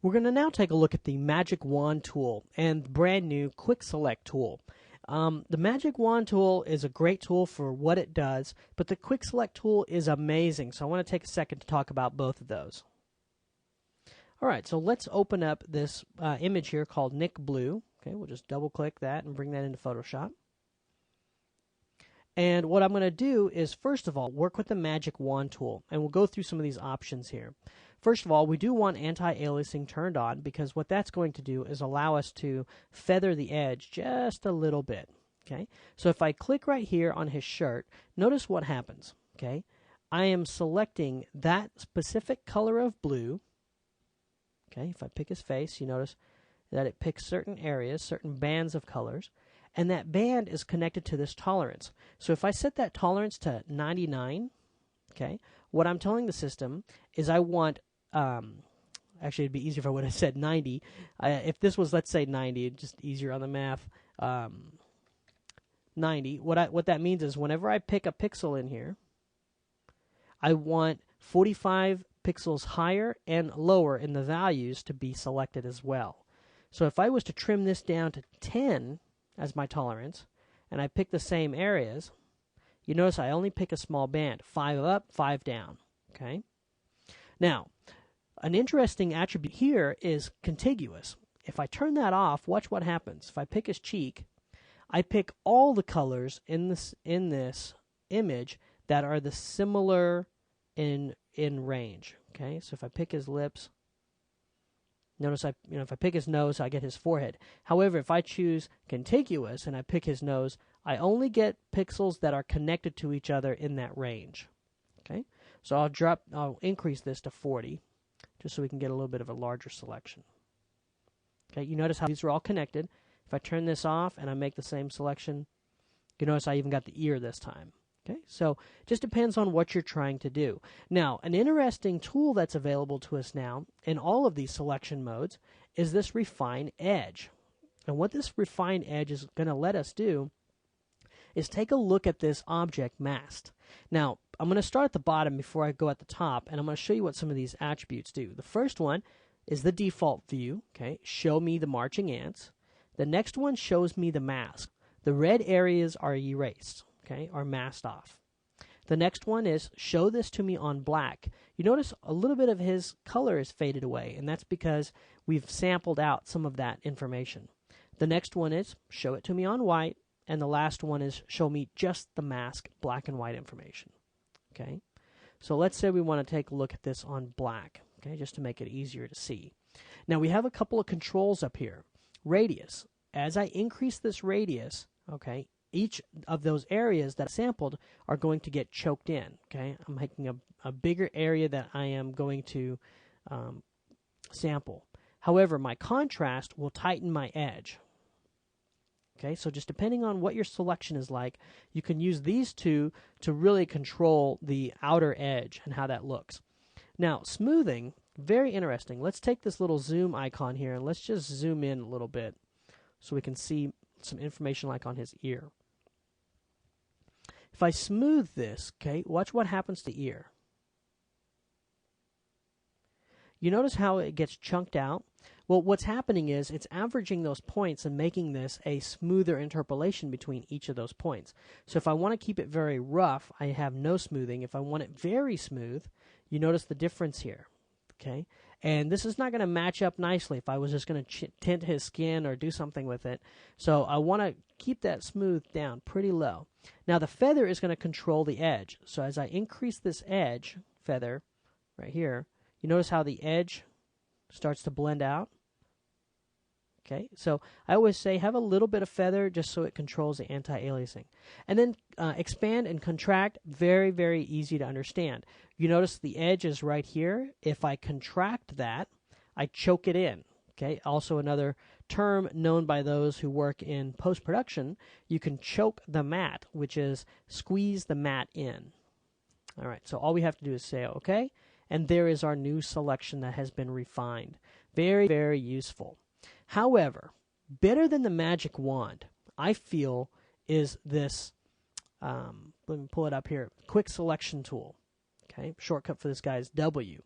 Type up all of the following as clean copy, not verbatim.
We're going to now take a look at the Magic Wand tool and the brand new Quick Select tool. The Magic Wand tool is a great tool for what it does, but the Quick Select tool is amazing, so I want to take a second to talk about both of those. Alright, so let's open up this image here called Nick Blue. Okay, we'll just double click that and bring that into Photoshop. And what I'm going to do is, first of all, work with the Magic Wand tool, and we'll go through some of these options here. First of all, we do want anti-aliasing turned on, because what that's going to do is allow us to feather the edge just a little bit. Okay, so if I click right here on his shirt, notice what happens. Okay, I am selecting that specific color of blue. Okay, if I pick his face, you notice that it picks certain areas, certain bands of colors, and that band is connected to this tolerance. So if I set that tolerance to 99, okay, what I'm telling the system is I want, actually it'd be easier if I would have said 90. If this was, let's say 90, it's just easier on the math. 90, what that means is whenever I pick a pixel in here, I want 45 pixels higher and lower in the values to be selected as well. So if I was to trim this down to 10 as my tolerance, and I pick the same areas, you notice I only pick a small band, 5 up, 5 down. Okay. Now, an interesting attribute here is contiguous. If I turn that off, watch what happens. If I pick his cheek, I pick all the colors in this image that are the similar in range. Okay, so if I pick his lips, notice if I pick his nose, I get his forehead. However, if I choose contiguous and I pick his nose, I only get pixels that are connected to each other in that range. Okay, so I'll increase this to 40, just so we can get a little bit of a larger selection. Okay, you notice how these are all connected. If I turn this off and I make the same selection, you notice I even got the ear this time. Okay, so it just depends on what you're trying to do. Now, an interesting tool that's available to us now in all of these selection modes is this Refine Edge. And what this Refine Edge is going to let us do is take a look at this object masked. Now, I'm going to start at the bottom before I go at the top, and I'm going to show you what some of these attributes do. The first one is the default view. Okay, show me the marching ants. The next one shows me the mask. The red areas are erased. Okay, are masked off. The next one is show this to me on black. You notice a little bit of his color is faded away, and that's because we've sampled out some of that information. The next one is show it to me on white, and the last one is show me just the mask, black and white information. Okay, so let's say we want to take a look at this on black, okay, just to make it easier to see. Now we have a couple of controls up here. Radius. As I increase this radius, okay, each of those areas that I sampled are going to get choked in. Okay, I'm making a bigger area that I am going to sample. However, my contrast will tighten my edge. Okay, so just depending on what your selection is like, you can use these two to really control the outer edge and how that looks. Now, smoothing, very interesting. Let's take this little zoom icon here and let's just zoom in a little bit so we can see some information like on his ear. If I smooth this, okay, watch what happens to ear. You notice how it gets chunked out? Well, what's happening is it's averaging those points and making this a smoother interpolation between each of those points. So if I want to keep it very rough, I have no smoothing. If I want it very smooth, you notice the difference here. Okay, and this is not going to match up nicely if I was just going to tint his skin or do something with it. So I want to keep that smooth down pretty low. Now the feather is going to control the edge. So as I increase this edge feather right here, you notice how the edge starts to blend out. Okay, so I always say have a little bit of feather just so it controls the anti-aliasing. And then expand and contract, very, very easy to understand. You notice the edge is right here. If I contract that, I choke it in. Okay, also another term known by those who work in post-production, you can choke the matte, which is squeeze the matte in. All right, so all we have to do is say okay, and there is our new selection that has been refined. Very, very useful. However, better than the Magic Wand, I feel, is this, let me pull it up here, Quick Selection tool. Okay, shortcut for this guy is W.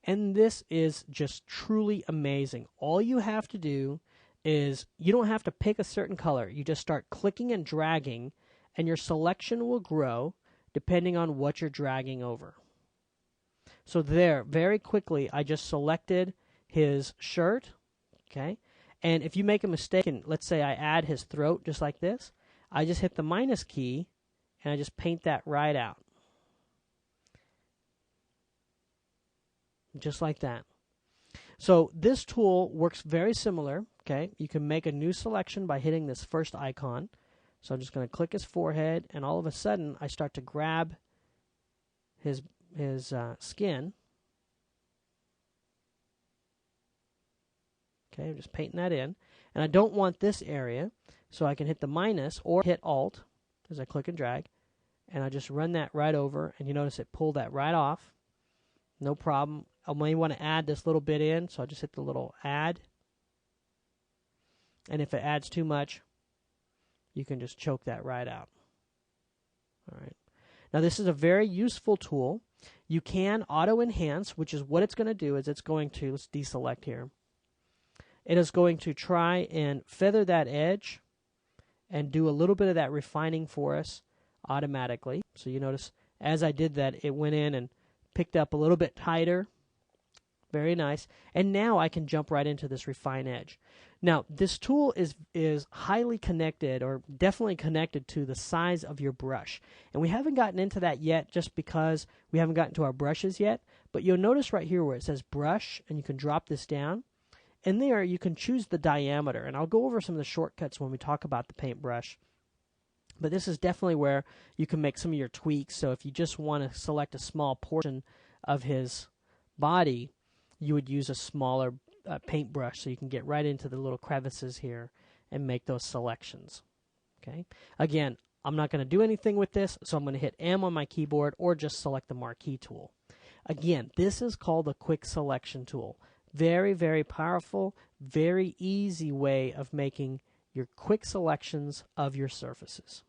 And this is just truly amazing. All you have to do is, you don't have to pick a certain color. You just start clicking and dragging, and your selection will grow depending on what you're dragging over. So there, very quickly, I just selected his shirt, okay? And if you make a mistake, and let's say I add his throat just like this, I just hit the minus key, and I just paint that right out. Just like that. So this tool works very similar, okay? You can make a new selection by hitting this first icon. So I'm just going to click his forehead, and all of a sudden, I start to grab his skin. Okay, I'm just painting that in. And I don't want this area, so I can hit the minus or hit Alt as I click and drag, and I just run that right over, and you notice it pulled that right off. No problem. I may want to add this little bit in, so I just hit the little add. And if it adds too much, you can just choke that right out. All right. Now this is a very useful tool. You can auto enhance, which is what it's going to do is it's going to, let's deselect here. It is going to try and feather that edge and do a little bit of that refining for us automatically. So you notice as I did that, it went in and picked up a little bit tighter. Very nice. And now I can jump right into this refine edge. Now, this tool is highly connected, or definitely connected to the size of your brush. And we haven't gotten into that yet just because we haven't gotten to our brushes yet. But you'll notice right here where it says brush, and you can drop this down. And there you can choose the diameter. And I'll go over some of the shortcuts when we talk about the paintbrush. But this is definitely where you can make some of your tweaks. So if you just want to select a small portion of his body, you would use a smaller paintbrush so you can get right into the little crevices here and make those selections. Okay. Again, I'm not going to do anything with this, so I'm going to hit M on my keyboard or just select the marquee tool. Again, this is called the quick selection tool. Very, very powerful, very easy way of making your quick selections of your surfaces.